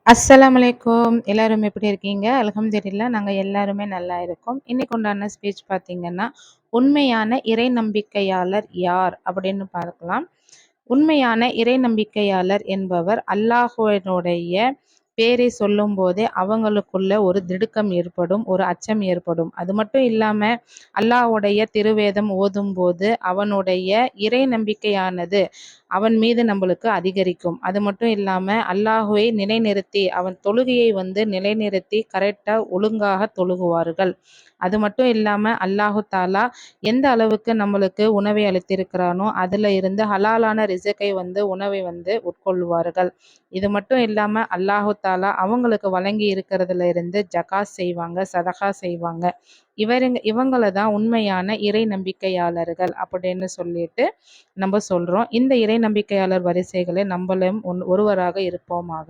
அஸ்ஸலாமு அலைக்கும். எல்லாரும் எப்படி இருக்கீங்க? அல்ஹம்துலில்லாஹ் நாங்க எல்லாருமே நல்லா இருக்கோம். இன்னைக்கு உண்டான ஸ்பீச் பார்த்தீங்கன்னா, உண்மையான இறை நம்பிக்கையாளர் யார்? அப்படின்னு பார்க்கலாம். உண்மையான இறை நம்பிக்கையாளர் என்பவர் அல்லாஹ்வினுடைய பேரை சொல்லும்போதே அவங்களுக்குள்ள ஒரு திடுக்கம் ஏற்படும், ஒரு அச்சம் ஏற்படும். அது மட்டும் இல்லாம அல்லாஹ்வுடைய திருவேதம் ஓதும்போது அவனுடைய இறை நம்பிக்கையானது அவன் மீது நம்மளுக்கு அதிகரிக்கும். அது மட்டும் இல்லாம அல்லாஹ்வை நிலைநிறுத்தி அவன் தொழுகையை நிலைநிறுத்தி கரெக்டா ஒழுங்காக தொழுகுவார்கள். அது மட்டும் இல்லாம அல்லாஹு தாலா எந்த அளவுக்கு நம்மளுக்கு உணவை அளித்திருக்கிறானோ அதுல இருந்து ஹலாலான ரிஸ்கை உணவை உட்கொள்வார்கள். இது மட்டும் இல்லாம அல்லாஹு தாலா அவங்களுக்கு வழங்கி இருக்கிறதுல இருந்து ஜகாத் செய்வாங்க, சதகா செய்வாங்க. இவங்கள தான் உண்மையான இறை நம்பிக்கையாளர்கள் அப்படின்னு சொல்லிட்டு நம்ம சொல்றோம். இந்த இறை நம்பிக்கையாளர் வரிசைகளை நம்மளும் ஒருவராக இருப்போமாக.